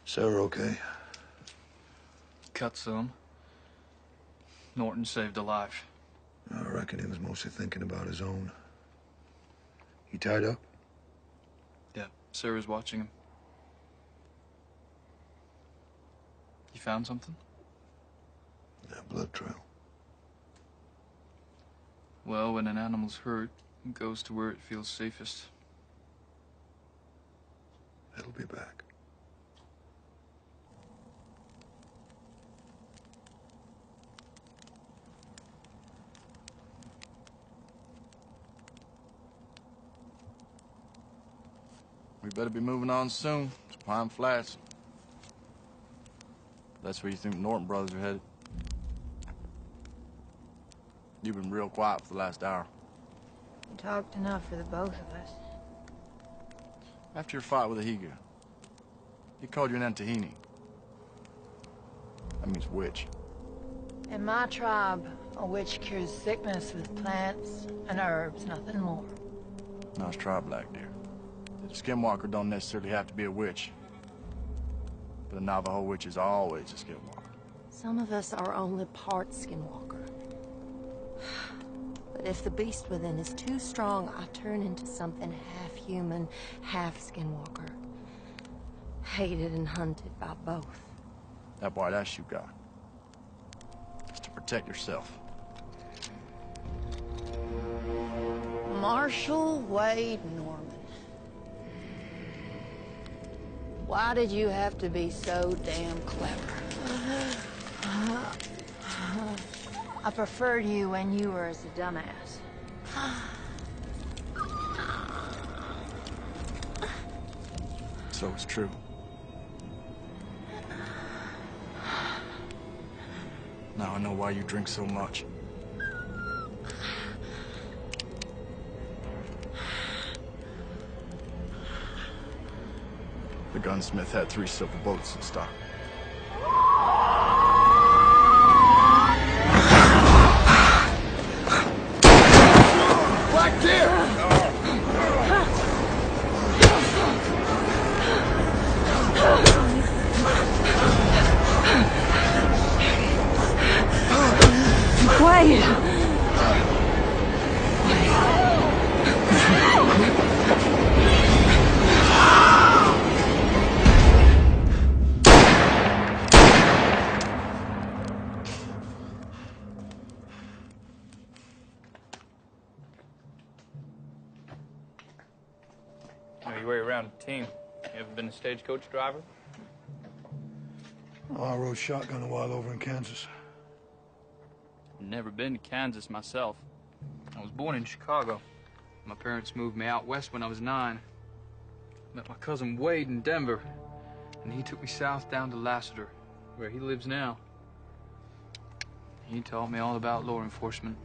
Sarah okay? Cut some. Norton saved a life. I reckon he was mostly thinking about his own. He tied up? Yeah, Sarah's watching him. You found something? That blood trail. Well, when an animal's hurt, it goes to where it feels safest. It'll be back. We better be moving on soon. It's Pine Flats. That's where you think the Norton brothers are headed. You've been real quiet for the last hour. You talked enough for the both of us. After your fight with Ahiga, he called you an Antahini. That means witch. In my tribe, a witch cures sickness with plants and herbs, nothing more. Nice try, Black Deer. The skinwalker don't necessarily have to be a witch. But a Navajo witch is always a skinwalker. Some of us are only part skinwalker. But if the beast within is too strong, I turn into something half human, half skinwalker. Hated and hunted by both. That white ass you got. It's to protect yourself. Marshall Wade Norman. Why did you have to be so damn clever? I preferred you when you were as a dumbass. So it's true. Now I know why you drink so much. The gunsmith had 3 silver bullets in stock. Black Deer! Quiet! Know your way around a team. You ever been a stagecoach driver? Oh, I rode shotgun a while over in Kansas. Never been to Kansas myself. I was born in Chicago. My parents moved me out west when I was 9. Met my cousin Wade in Denver, and he took me south down to Lassiter, where he lives now. He taught me all about law enforcement.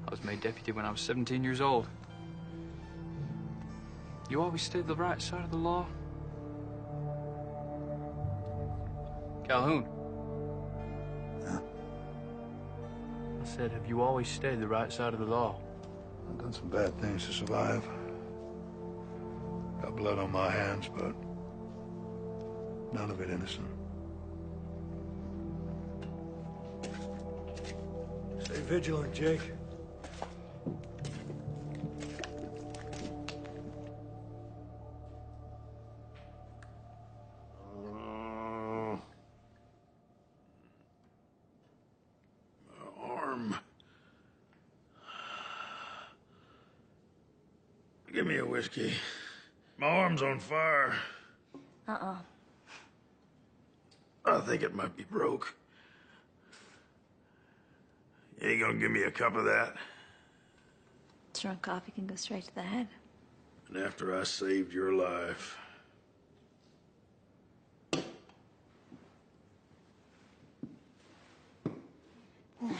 I was made deputy when I was 17 years old. You always stayed the right side of the law? Calhoun. Huh? I said, have you always stayed the right side of the law? I've done some bad things to survive. Got blood on my hands, but none of it innocent. Stay vigilant, Jake. Give me a whiskey. My arm's on fire. Uh-uh. I think it might be broke. You ain't gonna give me a cup of that? Strong coffee can go straight to the head. And after I saved your life. No.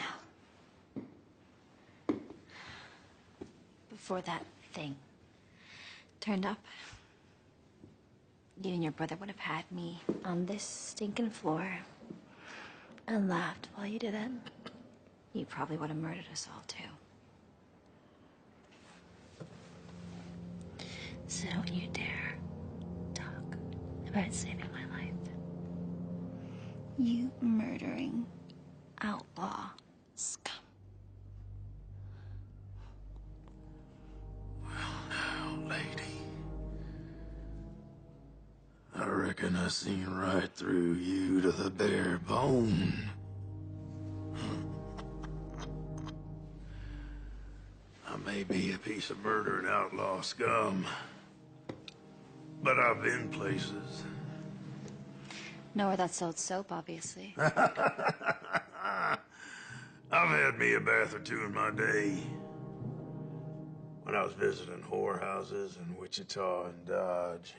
Before that thing turned up, you and your brother would have had me on this stinking floor and laughed while you did it. You probably would have murdered us all, too. So don't you dare talk about saving my life. You murdering outlaw scum. Lady, I reckon I seen right through you to the bare bone. I may be a piece of murder and outlaw scum, but I've been places. Nowhere that sold soap, obviously. I've had me a bath or two in my day. when I was visiting whorehouses in Wichita and Dodge.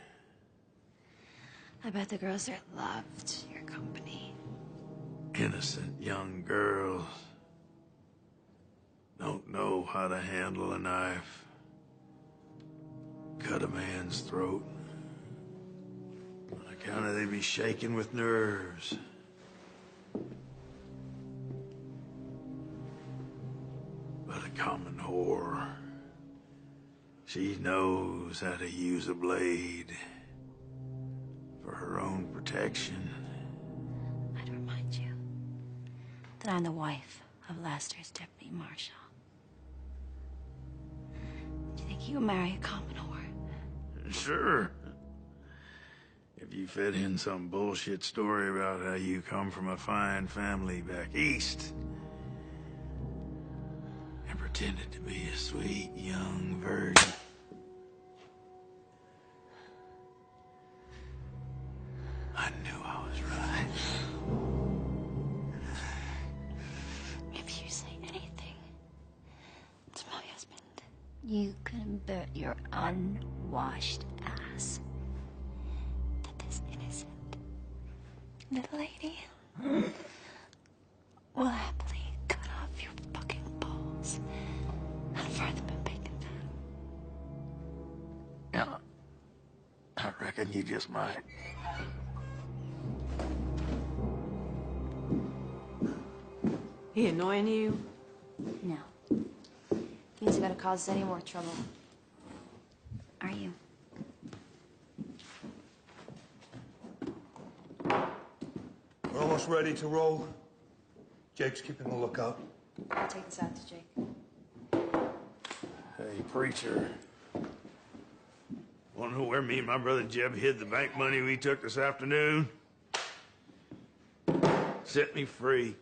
I bet the girls there loved your company. Innocent young girls. Don't know how to handle a knife. Cut a man's throat. On account of they be shaking with nerves. But a common whore. She knows how to use a blade for her own protection. I'd remind you that I'm the wife of Lester's deputy marshal. Do you think you would marry a common whore? Sure. If you fed in some bullshit story about how you come from a fine family back east and pretended to be a sweet young virgin. I knew I was right. If you say anything to my husband, you can bet your unwashed ass that this innocent little lady will happily cut off your fucking balls and fry them in bacon fat. Yeah, I reckon you just might. He annoying you? No. Means you're gonna cause us any more trouble. Are you? We're almost ready to roll. Jake's keeping the lookout. I'll take this out to Jake. Hey, preacher. Wanna know where me and my brother Jeb hid the bank money we took this afternoon? Set me free.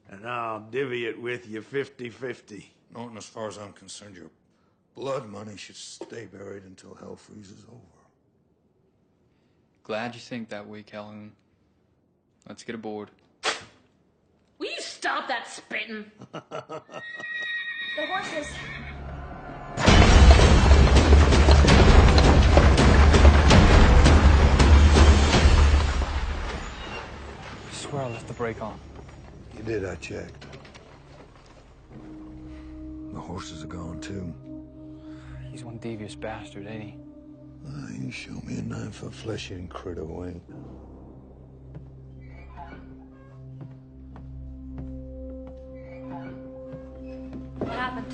And I'll divvy it with you 50-50. Norton, as far as I'm concerned, your blood money should stay buried until hell freezes over. Glad you think that way, Calhoun. Let's get aboard. Will you stop that spitting? The horses. I swear I left the brake on. You did, I checked. The horses are gone, too. He's one devious bastard, ain't he? You show me a 9-foot flesh-eating critter wing. What happened?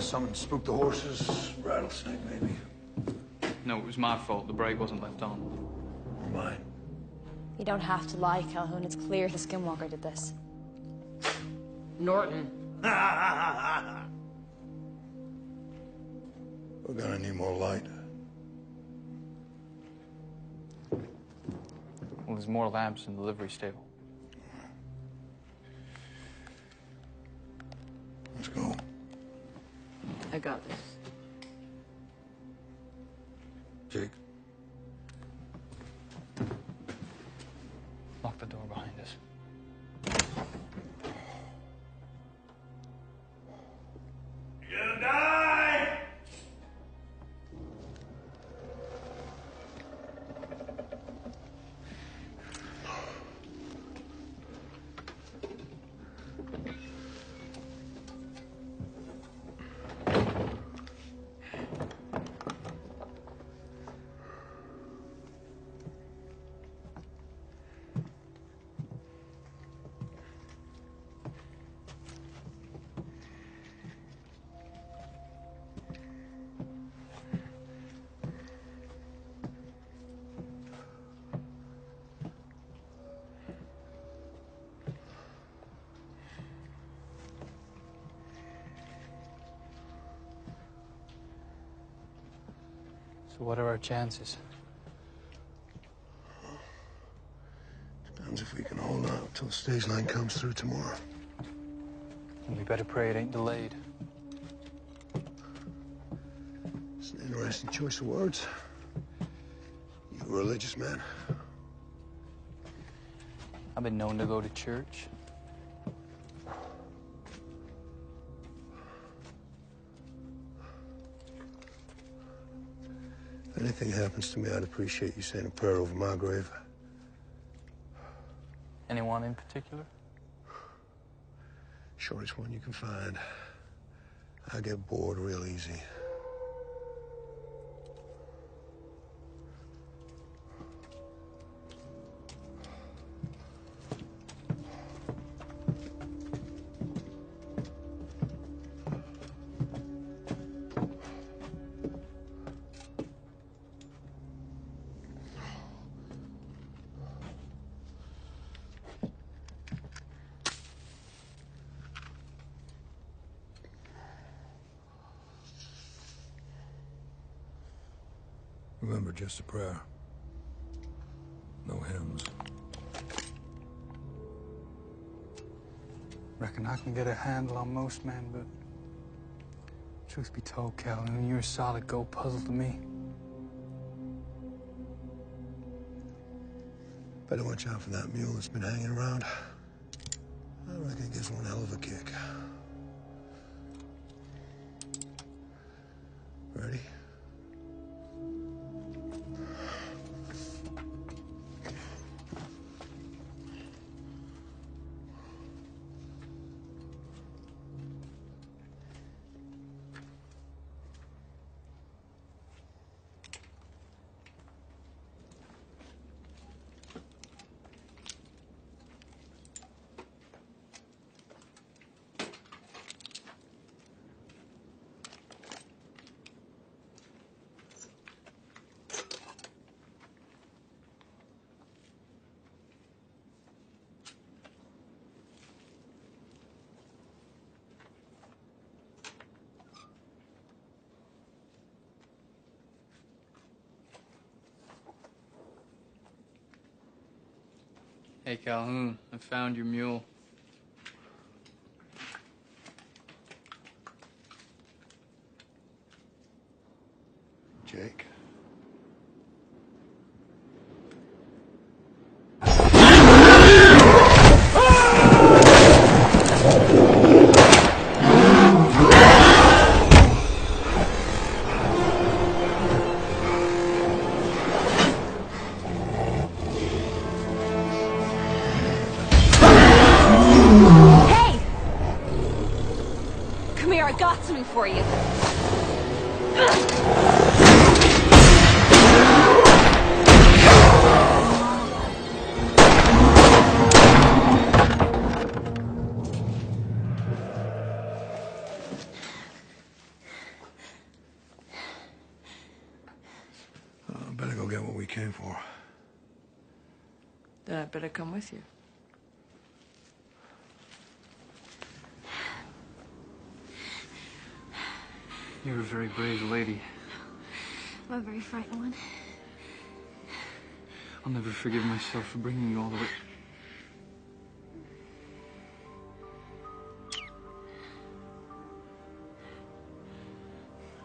Someone spooked the horses. Rattlesnake, maybe. No, it was my fault. The brake wasn't left on. Mine. You don't have to lie, Calhoun. It's clear the Skinwalker did this. Norton. We're gonna need more light. Well, there's more lamps in the livery stable. Let's go. I got this. Jake. Lock the door behind us. You gonna die? So what are our chances? Depends if we can hold out till the stage line comes through tomorrow. And we better pray it ain't delayed. It's an interesting choice of words. You a religious man? I've been known to go to church. If anything happens to me, I'd appreciate you saying a prayer over my grave. Anyone in particular? Shortest one you can find. I get bored real easy. Remember, just a prayer. No hymns. Reckon I can get a handle on most men, but truth be told, Calhoun, you're a solid gold puzzle to me. Better watch out for that mule that's been hanging around. I reckon it gives one hell of a kick. Ready? Hey, Calhoun, I found your mule. Jake. Come here, I got something for you. Better go get what we came for. Then I'd better come with you. You're a very brave lady. I'm a very frightened one. I'll never forgive myself for bringing you all the way.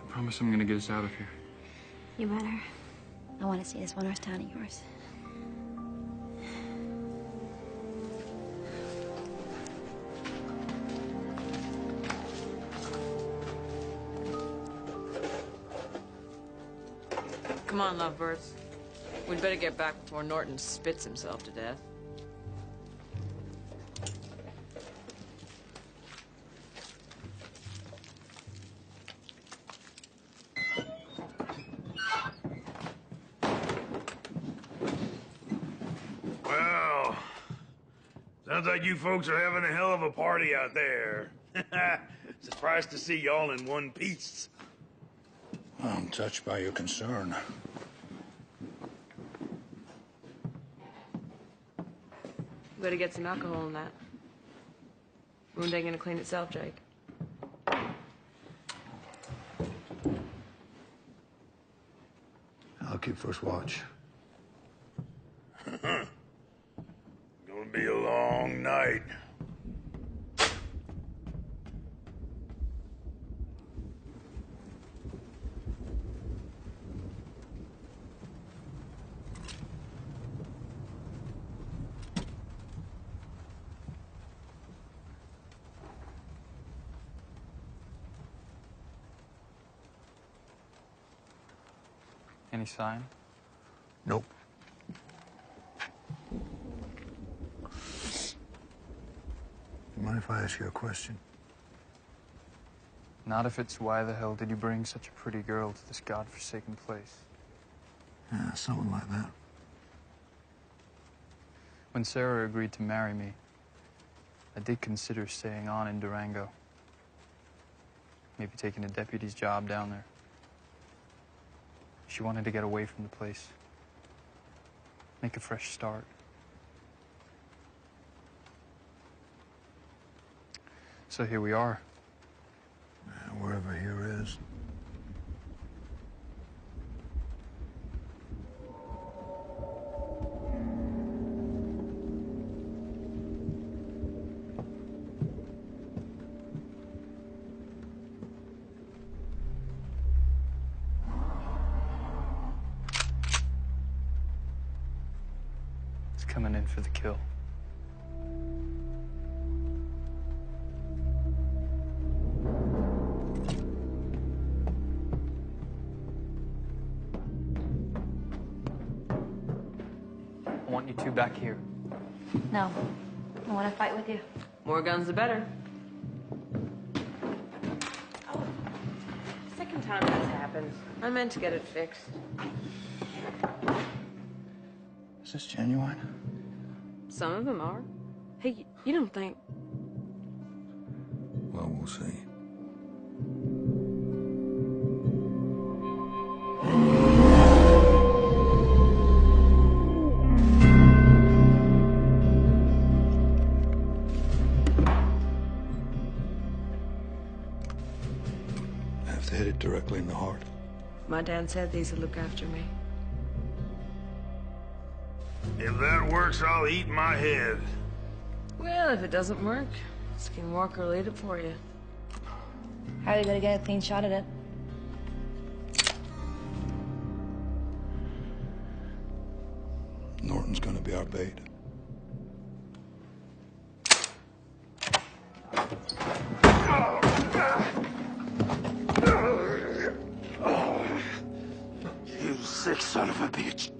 I promise I'm gonna get us out of here. You better. I want to see this one-horse town of yours. Come on, lovebirds. We'd better get back before Norton spits himself to death. Well, sounds like you folks are having a hell of a party out there. Surprised to see y'all in one piece. I'm touched by your concern. We better get some alcohol in that. Wound ain't gonna clean itself, Jake. I'll keep first watch. Gonna be a long night. Any sign? Nope. You mind if I ask you a question? Not if it's why the hell did you bring such a pretty girl to this godforsaken place? Yeah, something like that. When Sarah agreed to marry me, I did consider staying on in Durango. Maybe taking a deputy's job down there. She wanted to get away from the place. Make a fresh start. So here we are. Wherever here is. It's coming in for the kill. I want you two back here. No. I want to fight with you. More guns, the better. Oh, second time that's happened. I meant to get it fixed. Is this genuine? Some of them are. Hey, you don't think... Well, we'll see. I have to hit it directly in the heart. My dad said these would look after me. If that works, I'll eat my head. Well, if it doesn't work, Skinwalker will eat it for you. How are you gonna get a clean shot at it? Norton's gonna be our bait. You sick son of a bitch.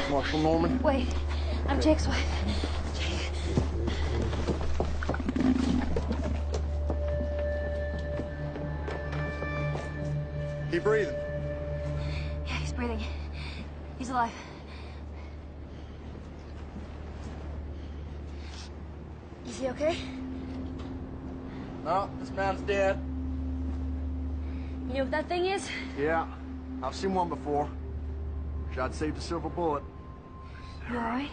Marshal Norman? Wait, I'm Jake's wife. Keep breathing. Yeah, he's breathing. He's alive. Is he okay? No, this man's dead. You know what that thing is? Yeah, I've seen one before. Wish I'd saved a silver bullet. You alright?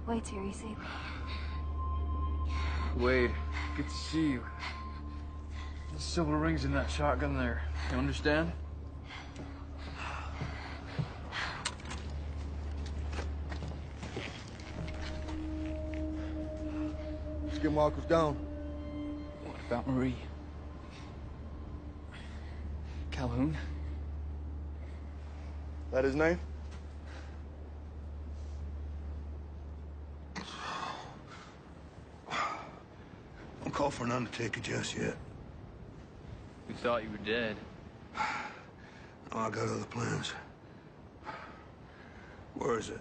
Wait till you see me. Wade, good to see you. The silver rings in that shotgun there. You understand? Skinwalker's gone. What about Marie? Calhoun? That his name? Don't call for an undertaker just yet. We thought you were dead. No, I got other plans. Where is it?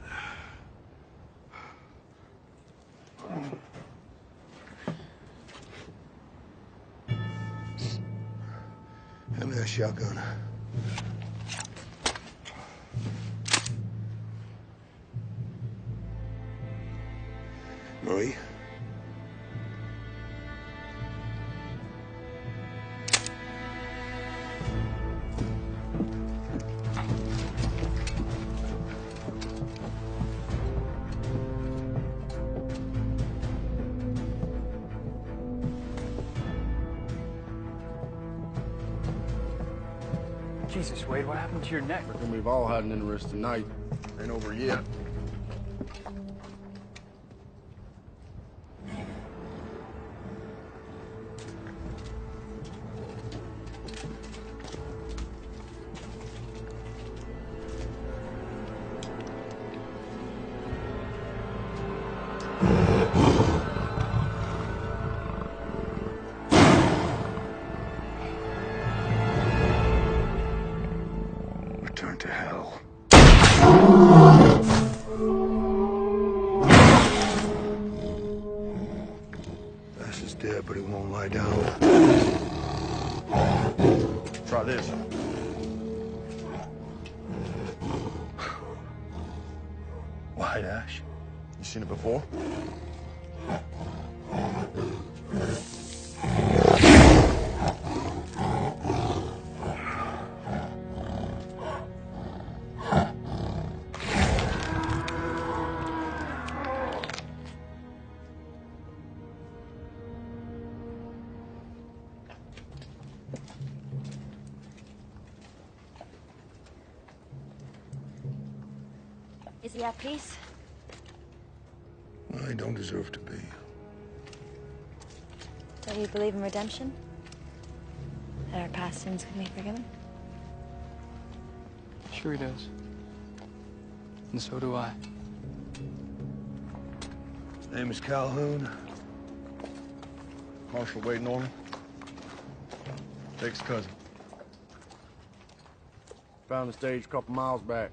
Hand me that shotgun. Marie? Jesus, Wade, what happened to your neck? Reckon we've all had an interesting night. Ain't over yet. Return to hell. Bass is dead, but he won't lie down. Try this. White ash. You seen it before? Is he at peace? Well, he don't deserve to be. Don't you believe in redemption? That our past sins can be forgiven? Sure he does. And so do I. His name is Calhoun. Marshal Wade Norman. Jake's cousin. Found the stage a couple miles back.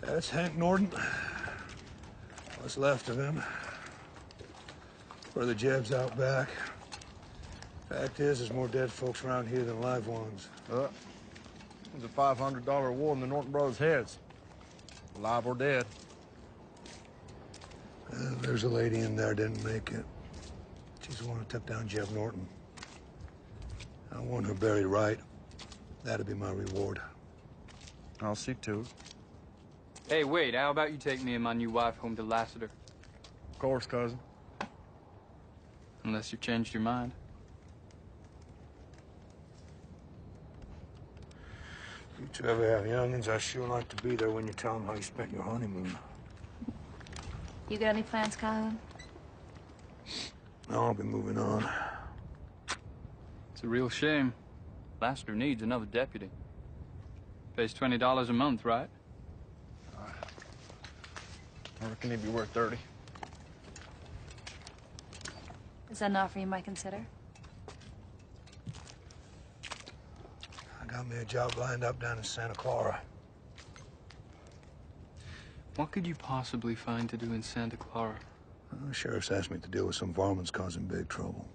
That's Hank Norton. What's left of him. Brother Jeb's out back. Fact is, there's more dead folks around here than live ones. There's a $500 award in the Norton brothers' heads. Alive or dead. There's a lady in there didn't make it. She's the one who took down Jeb Norton. I want her buried right. That'll be my reward. I'll see to it. Hey, Wade, how about you take me and my new wife home to Lassiter? Of course, cousin. Unless you've changed your mind. If you two ever have youngins, I sure like to be there when you tell them how you spent your honeymoon. You got any plans, Calhoun? No, I'll be moving on. It's a real shame. Lassiter needs another deputy. Pays $20 a month, right? I reckon he'd be worth 30. Is that an offer you might consider? got me a job lined up down in Santa Clara. What could you possibly find to do in Santa Clara? The sheriff's asked me to deal with some varmints causing big trouble.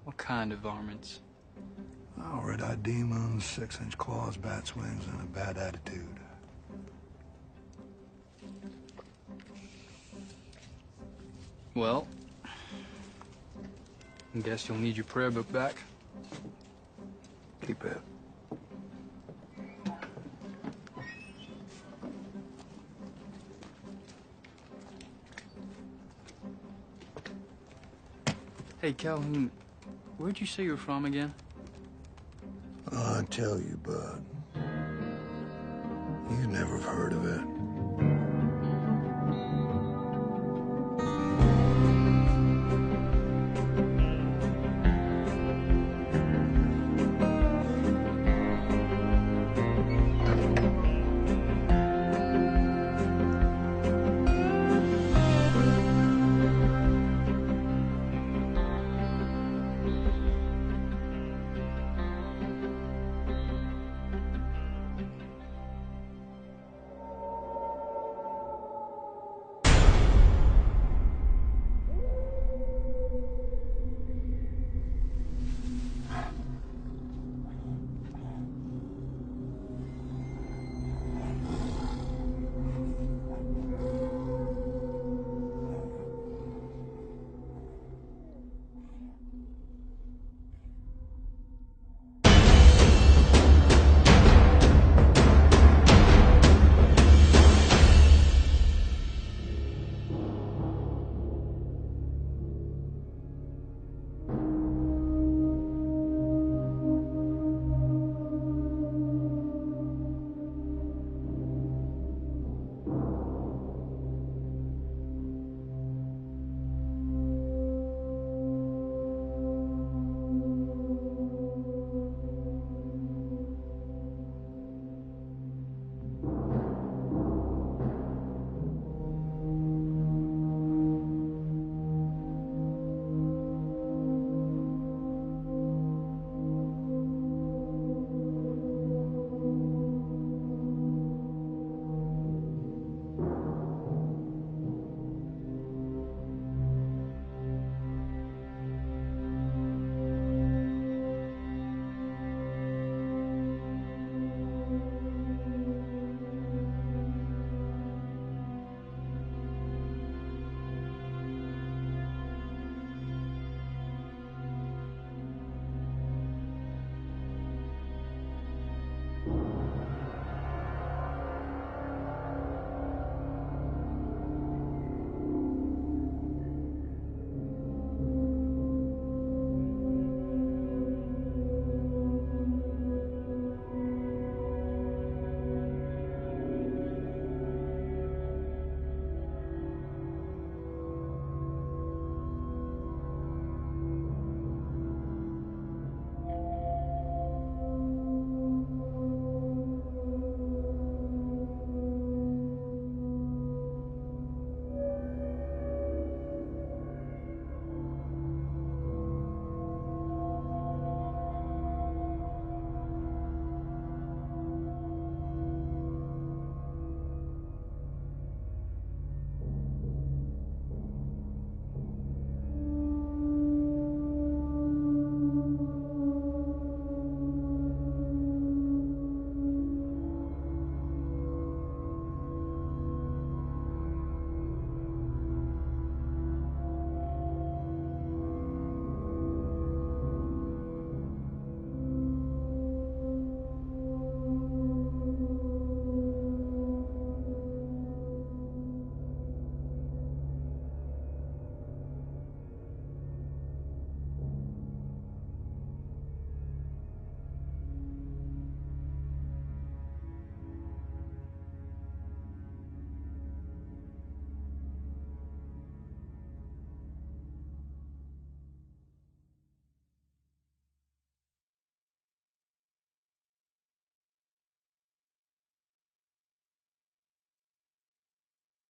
What kind of varmints? Oh, red-eyed demons, 6-inch claws, bat wings, and a bad attitude. Well, I guess you'll need your prayer book back. Keep it. Hey, Calhoun, where'd you say you're from again? I'll tell you, bud. You never have heard of it.